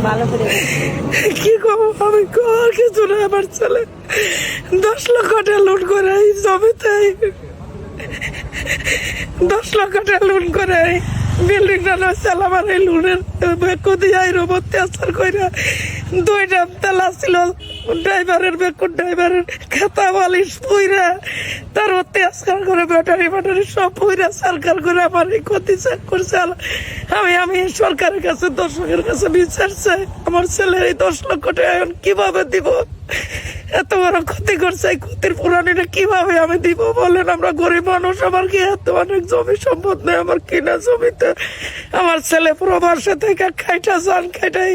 ভালো করে কি করবো আমি, আর কিছু না। আমার ছেলে 10 লক্ষ টাকা লোন করে এই জমিতে, 10 লক্ষ টাকা লোন করে বিল্ডিং টা নয়। আমার এই লোনের বেকু দিয়ে অত্যাচার করে 2টা তালা ছিল ড্রাইভারের, বেকুর ড্রাইভারের খাতা বালিশ পুইরা তার অত্যাচার করে ব্যাটারি সব পুইরা সরকার করে আমার এই ক্ষতি করছে। আমি সরকারের কাছে, দর্শকের কাছে বিচার চাই। আমার ছেলের এই 10 লক্ষ টাকা এখন কিভাবে দিব? এত বড় ক্ষতি করছে, এই ক্ষতির পুরানিটা কিভাবে আমি দিব বলেন? আমরা গরিব মানুষ, আমার কি এত অনেক জমি সম্পদ নেই? আমার কিনা জমিতে আমার ছেলে প্রবাসে থেকে খাইটা যান খাইটাই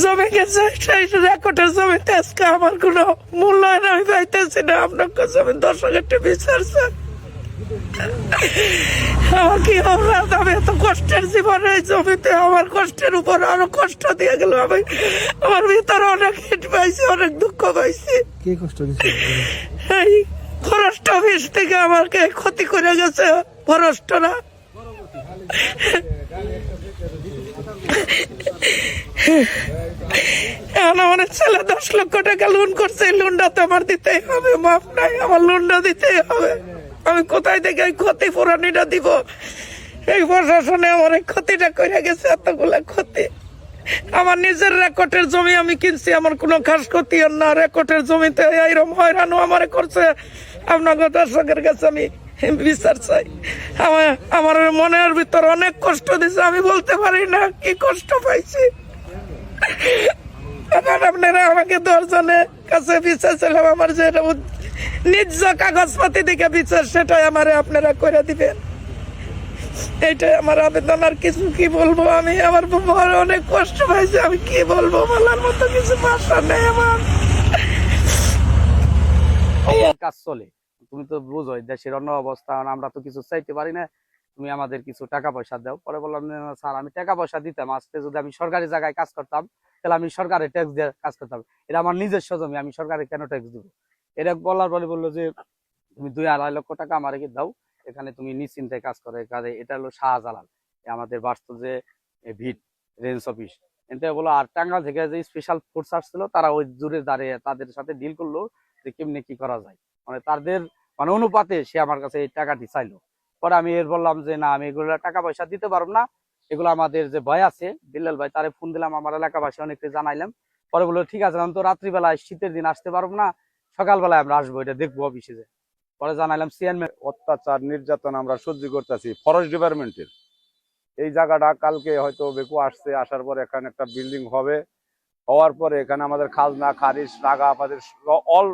জমে গেছে। সেই রেকর্ডের জমিতে আজকে আমার কোনো মূল্যায়ন আমি পাইতেছি না। আপনার কাছে আমি দর্শকের বিচার চাই। আমার কি অপরাধ? আমি এত কষ্টের জীবনে এই জমিতে আমার কষ্টের উপর আরো কষ্ট দিয়ে গেল। আমি আমার ভিতরে অনেক হিট পাইছি, অনেক দুঃখ পাইছি। কি কষ্ট দিচ্ছে? এই ফরেস্ট অফিস থেকে আমাকে ক্ষতি করে গেছে ফরেস্টরা। এখন আমার ছেলে 10 লক্ষ টাকা লোন করছে, এই লোনটা তো আমার দিতেই হবে। মাফ নাই, আমার লোনটা দিতেই হবে। আমি কোথায় থেকে এই ক্ষতি পুরানিটা দিব? এই প্রশাসনে আমার এই ক্ষতিটা করে গেছে, এতগুলা ক্ষতি। আমার নিজের রেকর্ডের জমি আমি কিনছি, আমার কোনো খাস ক্ষতি না। রেকর্ডের জমিতে এইরকম হয়রানো আমার করছে। আপনাকে দর্শকের কাছে আমি বিচার চাই। আমার মনের ভিতর অনেক কষ্ট দিছে, আমি বলতে পারি না কি কষ্ট পাইছি। এখন আপনারা আমাকে 10 জনের কাছে বিচার চাইলাম, আমার যে নিজ কাগজপাতি দিকে বিচার, সেটাই আমার আপনারা করে দিবেন। এইটাই আমার আবেদন। আর কিছু কি বলবো আমি? আমার বড় অনেক কষ্ট পাইছে, আমি কি বলবো? বলার মতো কিছু ভাষা নেই আমার। কাজ চলে, তুমি তো বুঝোই দেশের অন্য অবস্থা, আমরা তো কিছু চাইতে পারি না। তুমি আমাদের কিছু টাকা পয়সা দাও। পরে বললাম, স্যার আমি টাকা পয়সা দিতাম, আজকে যদি আমি সরকারি জায়গায় কাজ করতাম তাহলে আমি সরকারের ট্যাক্স দিয়ে কাজ করতাম। এটা আমার নিজস্ব জমি, আমি সরকারে কেন ট্যাক্স দিব? এটা বলার পরে বললো যে তুমি 2-2.5 লক্ষ টাকা আমার দাও, এখানে তুমি নিশ্চিন্তে কাজ করে কাজে। এটা হলো শাহজালাল, আমাদের বাস্তব যে ভিট রেঞ্জ অফিস। এটা বলো। আর টাঙ্গাইল থেকে যে স্পেশাল ফোর্স আসছিল, তারা ওই জুড়ে দাঁড়িয়ে তাদের সাথে ডিল করলো যে কেমনি কি করা যায়, মানে তাদের মানে অনুপাতে সে আমার কাছে এই টাকাটি চাইলো। পরে আমি এর বললাম যে না, আমি এগুলো টাকা পয়সা দিতে পারবো না। এগুলো আমাদের যে ভাই আছে বিল্লাল ভাই, তারে ফোন দিলাম, আমার এলাকাবাসী অনেককে জানাইলাম। পরে বললো ঠিক আছে, আমি তো রাত্রিবেলায় শীতের দিন আসতে পারবো না, সকালবেলায় আমরা আসবো, এটা দেখবো অফিসে যে। পরে জানাইলাম চেয়ারম্যান। অত্যাচার নির্যাতন আমরা সহ্য করতেছি ফরেস্ট ডিপার্টমেন্টের। এই জায়গাটা কালকে হয়তো বেকু আসছে, আসার পরে এখানে একটা বিল্ডিং হবে, হওয়ার পরে এখানে আমাদের খাজনা খারিজ টাকা আমাদের অল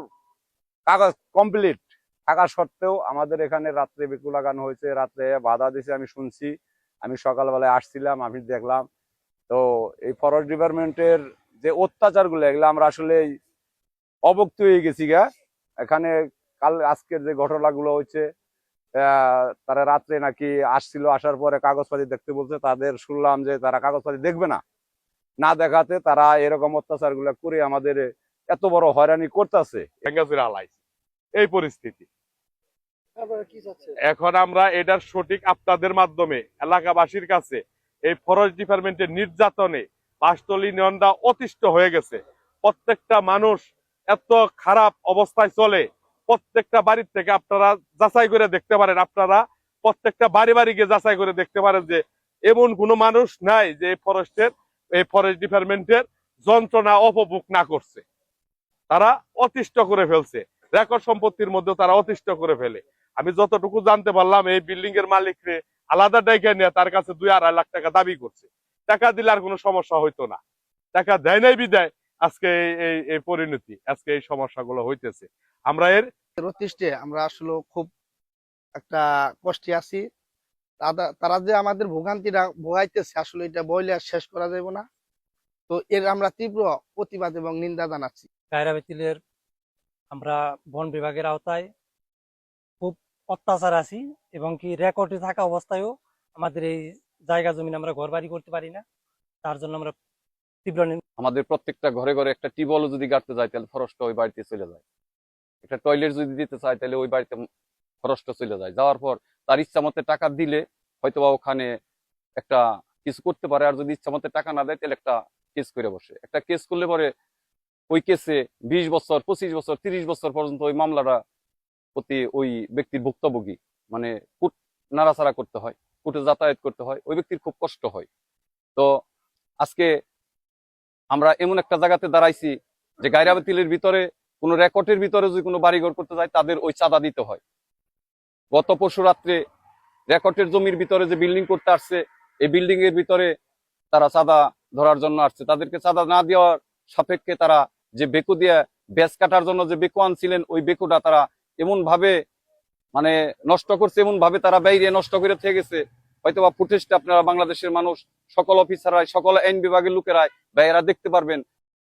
কাগজ কমপ্লিট থাকা সত্ত্বেও আমাদের এখানে রাত্রে বেকু লাগানো হয়েছে। রাত্রে বাধা দিছে, আমি শুনছি। আমি সকালবেলায় আসছিলাম, আমি দেখলাম। তো এই ফরেস্ট ডিপার্টমেন্টের যে অত্যাচারগুলো, এগুলো আমরা আসলে অবক্ত হয়ে গেছি গা। এখানে আজকের যে ঘটনাগুলো হচ্ছে, তারা রাত্রে নাকি আসছিল, আসার পরে কাগজপাতি দেখতে বলছে। তাদের শুনলাম যে তারা কাগজপাতি দেখবে না, না দেখাতে তারা এরকম অত্যাচার গুলা করে আমাদের এত বড় হয়রানি করতেছে। এই পরিস্থিতি এখন আমরা এটার সঠিক আপনাদের মাধ্যমে এলাকাবাসীর কাছে, এই ফরেস্ট ডিপার্টমেন্টের নির্যাতনে পাঁচতলী ইউনিয়নটা অতিষ্ঠ হয়ে গেছে। প্রত্যেকটা মানুষ এত খারাপ অবস্থায় চলে। প্রত্যেকটা বাড়ির থেকে আপনারা যাচাই করে দেখতে পারেন, আপনারা প্রত্যেকটা বাড়ি বাড়ি গিয়ে যাচাই করে দেখতে পারেন যে এমন কোনো মানুষ নাই যে এই ফরেস্ট ডিপার্টমেন্টের যন্ত্রণা উপভোগ না করছে। তারা অতিষ্ঠ করে ফেলছে, রেকর্ড সম্পত্তির মধ্যে তারা অতিষ্ঠ করে ফেলে। আমি যতটুকু জানতে পারলাম, এই বিল্ডিং এর মালিকরে আলাদা ডাইকা নিয়ে তার কাছে 2-2.5 লাখ টাকা দাবি করছে। টাকা দিলে আর কোনো সমস্যা হইতো না, টাকা দেয় নাই বিদায় আজকে এই পরিণতি, আজকে এই সমস্যাগুলো হইতেছে। আমরা এর অতিষ্ঠে আমরা আসলে খুব একটা কষ্টে আছি। তারা যে আমাদের ভোগান্তিটা ভোগাইতেছে, আসলে এটা বইলে আর শেষ করা যাবে না। তো এর আমরা তীব্র প্রতিবাদ এবং নিন্দা জানাচ্ছি। কায়রা বেতিলের আমরা বন বিভাগের আওতায় খুব অত্যাচার আছি, এবং কি রেকর্ডে থাকা অবস্থায়ও আমাদের এই জায়গা জমিন আমরা ঘর বাড়ি করতে পারি না। তার জন্য আমরা তীব্র আমাদের প্রত্যেকটা ঘরে ঘরে একটা টিউবওয়েলও যদি গাড়তে যায়, তাহলে ফরেস্ট ওই বাড়িতে চলে যায়। একটা টয়লেট যদি দিতে চায়, তাহলে ওই বাড়িতে ফরেস্ট চলে যায়। যাওয়ার পর তার ইচ্ছা মতো টাকা দিলে হয়তো বা ওখানে একটা কিছু করতে পারে, আর যদি ইচ্ছা মতো টাকা না দেয় তাহলে একটা কেস করে বসে। একটা কেস করলে পরে ওই কেসে 20 বছর 25 বছর 30 বছর পর্যন্ত ওই মামলাটা প্রতি ওই ব্যক্তির ভুক্তভোগী মানে কোর্ট নাড়াচাড়া করতে হয়, কোর্টে যাতায়াত করতে হয়, ওই ব্যক্তির খুব কষ্ট হয়। তো আজকে আমরা এমন একটা জায়গাতে দাঁড়াইছি যে গায়রা বাতিলের ভিতরে কোনো রেকর্ডের ভিতরে যদি কোনো বাড়িঘর করতে যায় তাদের ওই চাঁদা দিতে হয়। গত পরশু রাত্রে রেকর্ডের জমির ভিতরে যে বিল্ডিং করতে আসছে, এই বিল্ডিং এর ভিতরে তারা চাঁদা ধরার জন্য আসছে, তাদেরকে চাঁদা না দেওয়ার সাপেক্ষে তারা যে বেকু দিয়ে ব্যাস কাটার জন্য যে বেকু আনছিলেন, ওই বেকুটা তারা এমন ভাবে মানে নষ্ট করছে, এমন ভাবে তারা বাইরে নষ্ট করে থেকে গেছে। হয়তোবা ফুটেজটা আপনারা বাংলাদেশের মানুষ সকল অফিসাররাই সকল আইন বিভাগের লোকেরাই ভাইয়েরা দেখতে পারবেন